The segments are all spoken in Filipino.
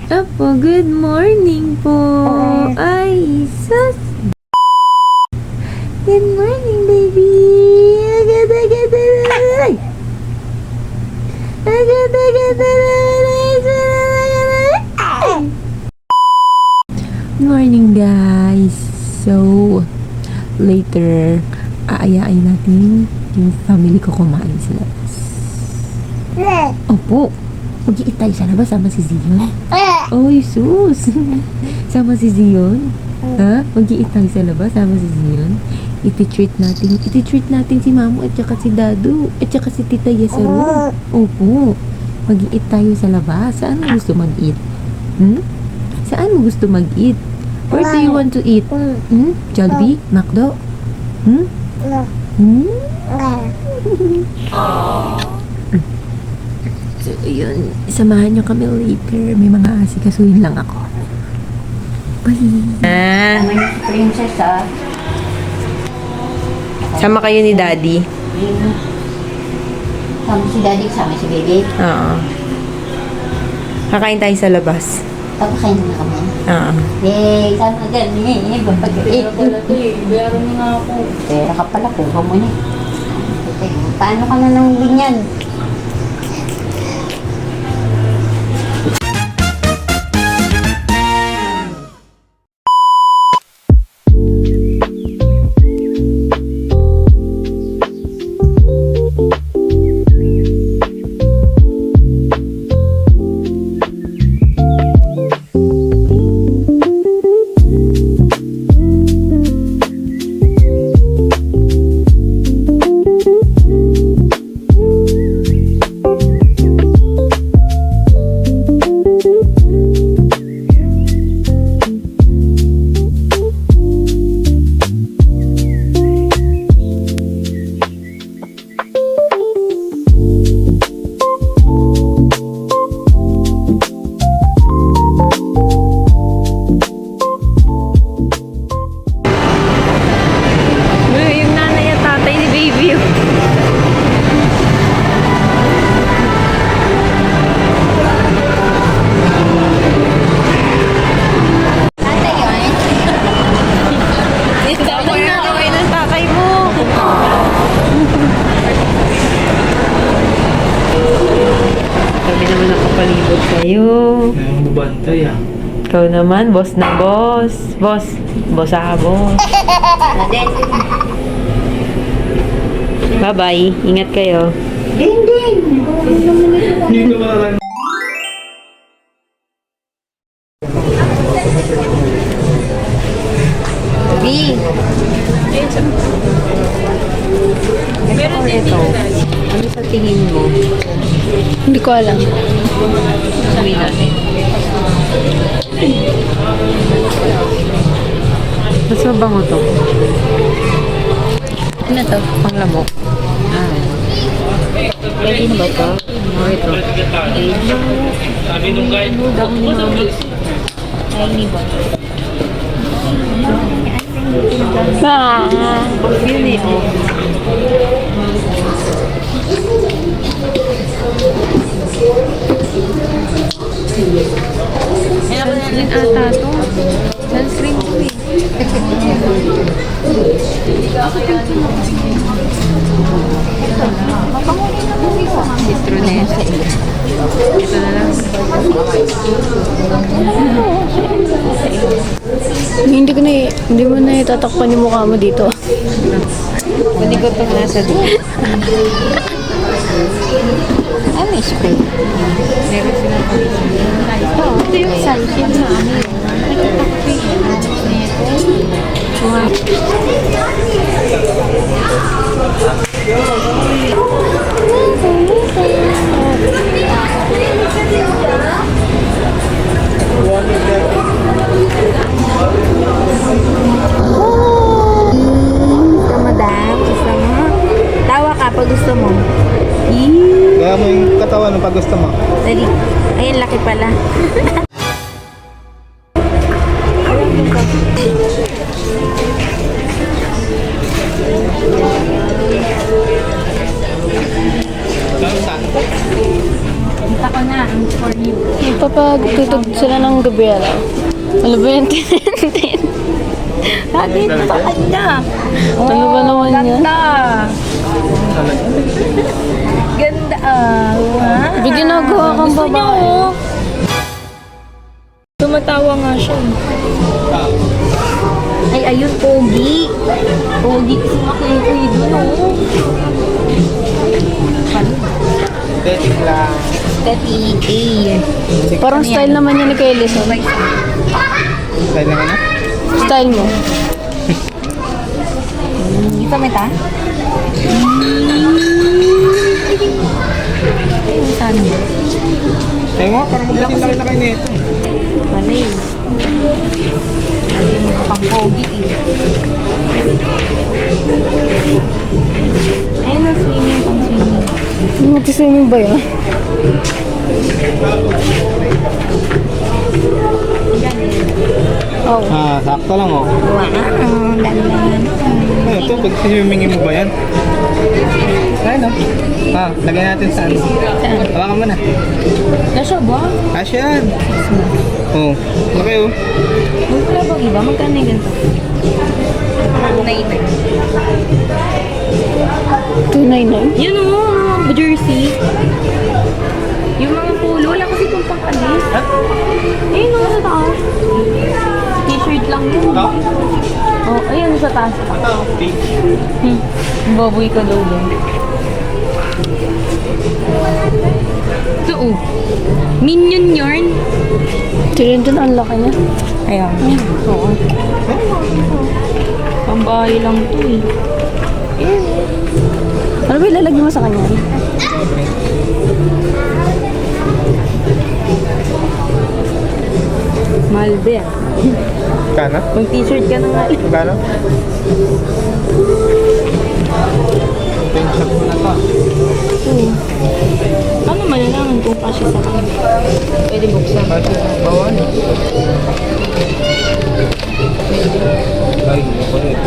Apo, good morning po. Ay, sus. Good morning, baby. Agad, agad, agad. Agad, agad, agad. Good morning, guys. So, later, aayain natin yung family ko kumain sa labas. Opo. Mag-iit tayo sa labas, sama si Zion. Oy, sus! Sama si Zion? Ha? Mag-iit tayo sa labas, sama si Zion? Iti-treat natin si Mamo at saka si Dadu at saka si Tita Yesaro. Opo. Mag-iit tayo sa labas. Saan mo gusto mag-eat? Saan mo gusto mag-eat? Where do you want to eat? Jollibee? McDo? So, yun. Samahan nyo kami later. May mga asikasuhin lang ako. Bye! Princess, Sama kayo ni Daddy. Sama si daddy, sama si baby. Oo. Kakain tayo sa labas. Papakain na kami. Oo. Yay! Sama gani. Pera pala to eh. Bayaran mo nga ako. Pera ka pala, kuha mo na. Paano ka na nang ganyan? Yung nanay at tatay ni baby. Tatay yun? Tatay na kaway ng tatay mo. Sabi naman nakapalibot sa'yo. Ngayon mo bantay ah. Ikaw naman, boss na boss. Boss. Boss ah, boss. Naden. Bye-bye. Ingat kayo. Hindi ko malalang. B. Meron din ito. Ano sa tingin mo? Hindi ko alam. Sabi natin. Mas mabango to. Ano to? Panglamok. Pwede na ba ito? Oh, ito. Sabi nung guide mo. Ay, ni ba? Yun eh, oh. Sunscreen ata to. Sunscreen to eh. Citronella. Ito na lang. Hindi mo na itatakpan yung mukha mo dito. Pwede ko itong nasa dito. Ay, may spray. Meron silang Ito yung size yan na ano yun. Nakita ko pa yun. Gusto mo, Dam? Gusto mo? Tawa ka pag gusto mo. Kaya mo yung katawan ng pag gusto mo. Dali. Ayun, laki pala. Saan? pag tutug sila ng gabi, ano ba yung tinentin? Sabi ko sa kanya. Ano ba naman yan? Ganda. Ganda. Wow. May ginagawa kang Gusto niya, babae. oh. Tumatawa nga siya. Ay, ayun, pogi. Pogi kasi makuya doon, oh. Dating lang. Tati, eh. Parang style naman yan ni Kylie. So. Style lang na. Style mo. Ito, meta? Ayun, saan mo? Ay mo, parang magdating laki na kayo nito. Malay. Ayun, pang pogi, eh. Ayun, ang swimming, pang swimming. Mag-swimming ba yan? Oh. Ah, sakto lang oh. Wow, ganda. Ano ito? Pag swimmingin mo ba yan? Ayun oh. Ah, lagyan natin sa ano. Saan? Hawakan mo na. Nasya ba? Kasya yan. Oh, laki oh. Wala bang iba? Magkano yung ganito? 299. Yun o, mga jersey. Yung mga polo, wala kasi itong pang-alis. Ayun o, sa taas. T-shirt lang yun. Oh, ayun sa taas. Baboy ka daw doon. Ito o. Minion yarn. Tignan dun, ang laki niya. Ayan. Oo. Pambahay lang to eh. Ano ba ilalagay mo sa kanya? Malbe ah. Kana? Mag t-shirt ka na nga eh. Kana? Ito yung shot mo na to. Paano malalaman kung kasya sa kanya? Pwede buksan. Kasya sa bawal. Ay, hindi ko rin.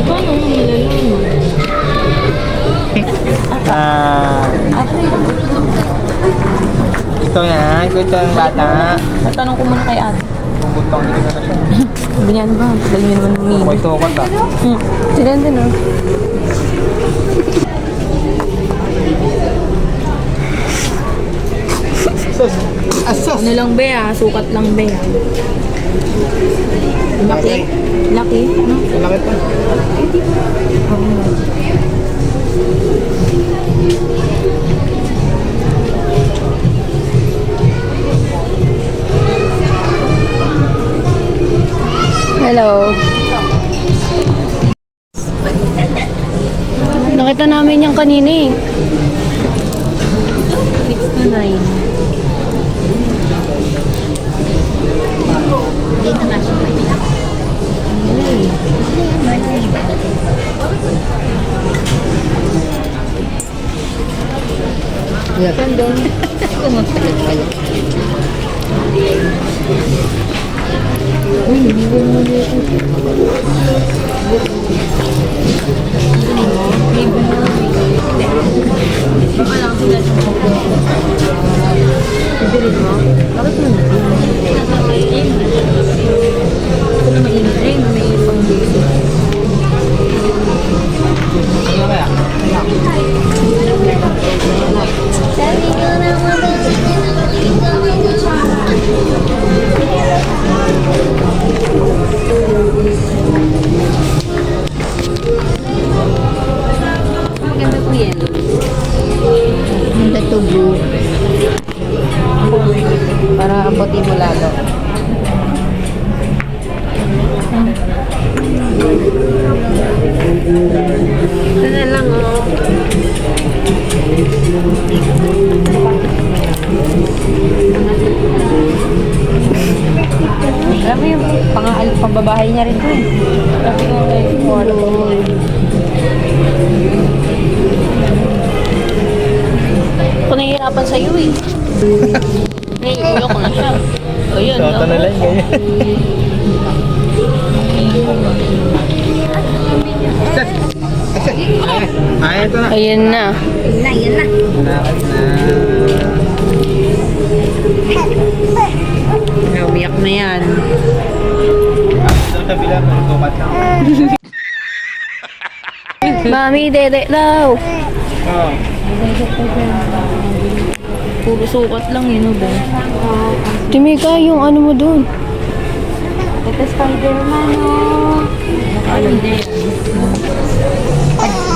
Paano mo malalaman? Ito na, ito yung bata. Natanong ko muna kay ate. Bubutang nila na siya. Sabi niya, ano ba? Dali niya naman ng May tukot ah. Tignan din, oh. Asas! Ano lang be ah? Sukat lang be ah. Laki? Laki? No? Malaki pa. Hello. Nakita namin yung kanina eh. 6 to 9. Dito na siya. Gandong. Kumakalit pala. Uy, hindi ko naman dito. Baka lang sila sa mga. Sabihin mo? Bakit mo na? Ito na mainit rin. May pang-basic. Ano kaya? Sabi ko na Ang ganda po yellow. Ganda to blue. Para abutin mo lalo. Ito na lang oh. Alam mo yung pambabahay niya rin to eh. Sabi ko kay Ako nahihirapan sa'yo eh. Naiuyo ko na siya. O yun, Shota na lang ganyan. Asas! Asas! Ay, ito na. Ayan na. Yan na. Nakakit na. Umiyak na yan. Sa kabila, tukat lang. Mami, dede daw. Oo. Puro sukat lang yun, be. Tumika yung ano mo dun. Ito Spider-Man, oh.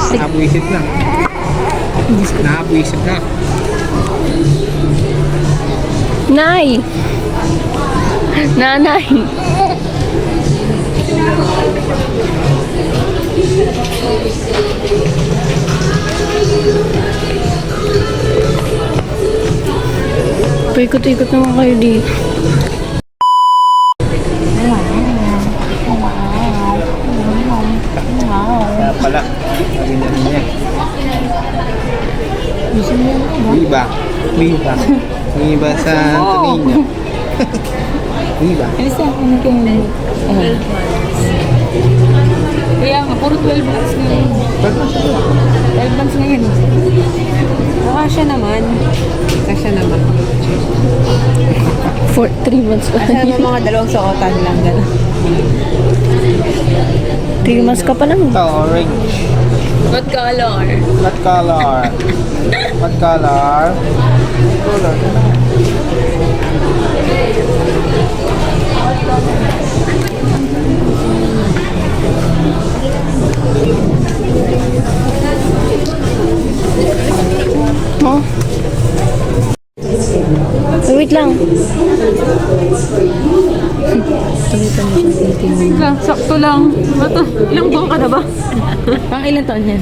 Nakabwisit na. Nakabwisit na. Nay! Nanay! Paikot-ikot naman kayo dito. Kaya pala. Ganyan niya. Viva. Viva. Viva sa Antonio. Viva. Kaya nga, puro 12 months ngayon. 12 months ngayon. Kasya naman. Kasya naman. For 3 months pa. Kasya naman mga dalawang suotan lang. Gano'n. 3 months ka pa lang. Ito, orange. What color? What color? What color? Color. Oh. Wait lang. Sakto lang. Bato, ilang buwan ka na ba? Pang ilang taon yan?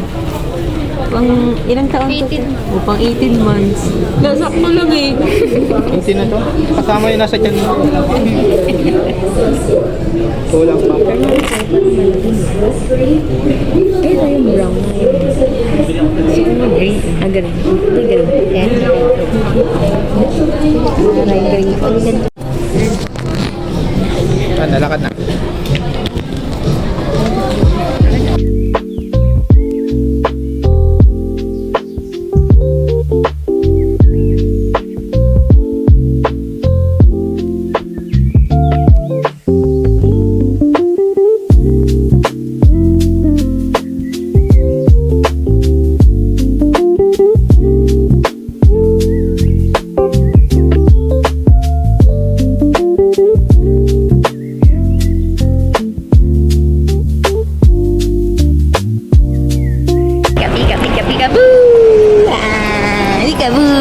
Pang ilang taon to? O, pang 18 months. Sakto lang eh. Hindi na to. Kasama yung nasa tiyan mo. Kulang pa. Kaya yung brown. Siguro green. Ah, green. Hindi green. Yan. Green. Nalakad na.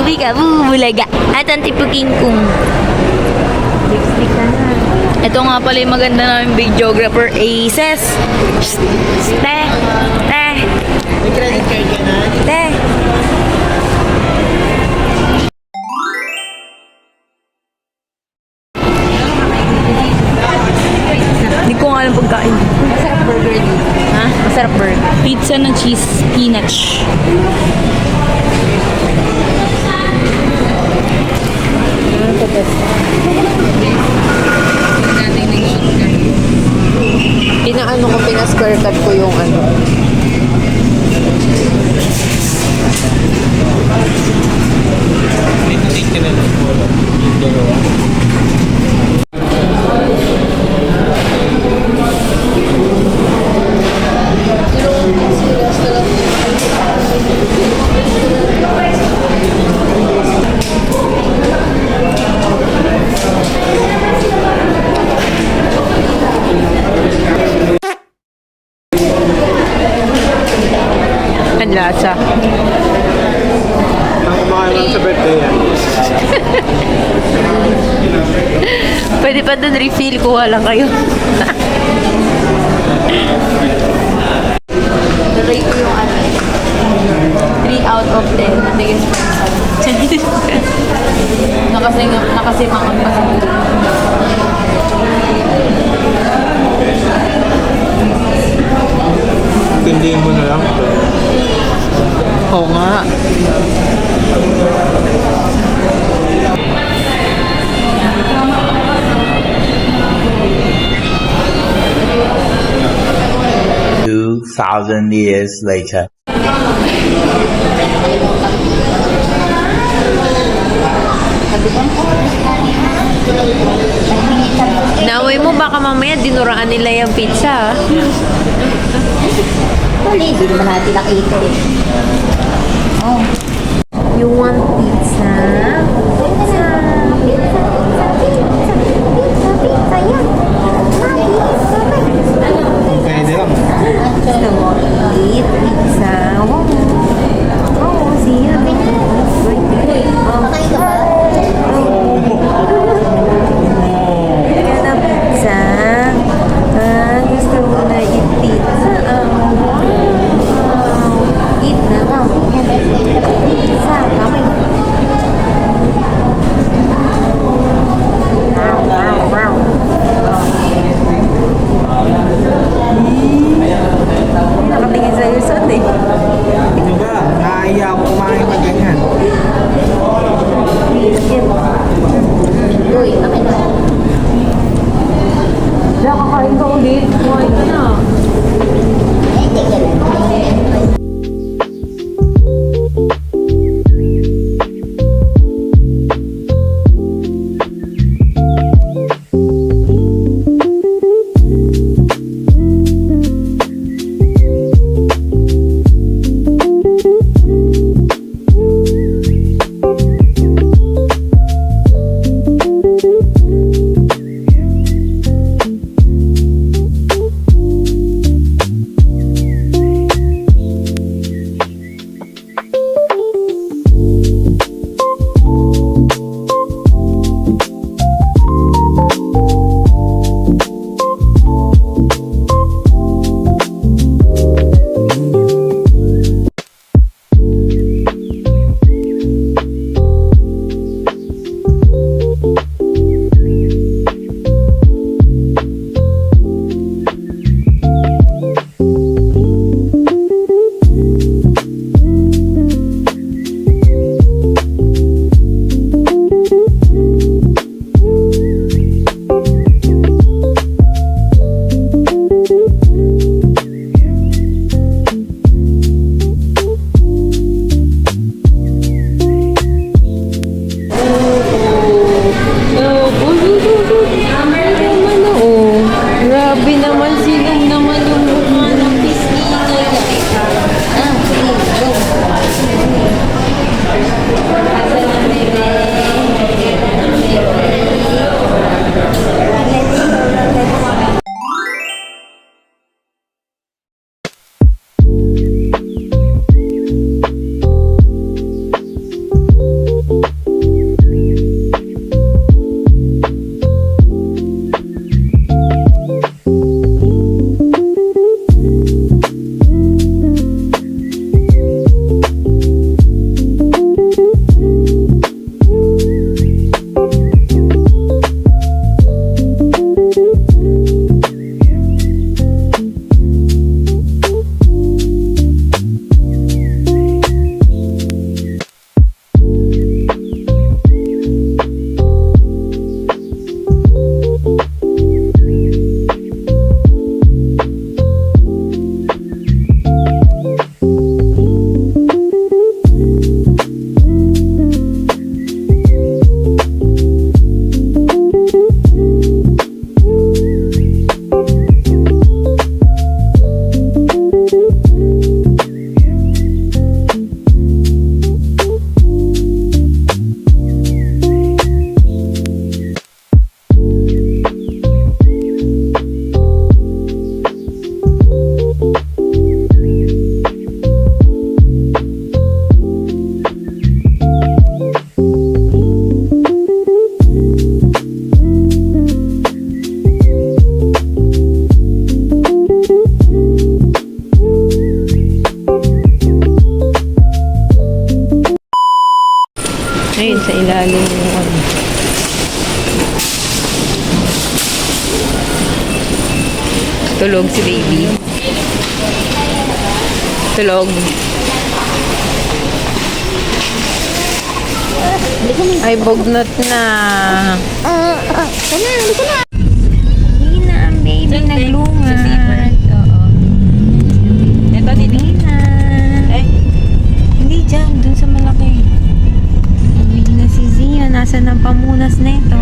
Bika-boo, bulaga. At ang tipuking kung. Ito nga pala yung maganda namin videographer, Aces. Te. Te. May credit card ka na? Te. Hindi ko nga alam pagkain. Masarap burger dito. Ha? Masarap burger. Pizza na cheese spinach. Pinaano ko, pina-square cut ko yung ano. Dito tingin na lang. Yung dalawa. Ang lasa. Ang kumakain lang sa birthday yan. Pwede pa dun refill, kuha lang kayo. Rate ko yung ano. 3 out of 10. Naging nakasimangon pa sa Tindihin mo na lang. Oo nga. 2,000 years later. Naway mo, baka mamaya dinuraan nila yung pizza. Hindi naman natin nakita eh. Oh. You want pizza? Pizza yan. Pwede lang. Gusto mo eat pizza? Oo, siya. Makain ka ba? Kaya na pizza. Gusto mo na eat pizza? Wow. Eat na ka. Pizza, kamay. Nakatingin sa iyo saan eh. Ano ba? Naiya ako kumain pag ganyan. Uy, akin na. Kakain ka ulit. Kumain ka na. Hindi ka lang. Grabe naman, silong naman yung mukha ng pisngi ngayon. Ayun, sa ilalim yung ano. Tulog si baby. Tulog. Ay, bognot na. Hindi na ang baby naglungan. Oo. Ito, dito. Hindi dyan, dun sa malaki. Uwi na si Zia. Nasaan na Lunas na ito.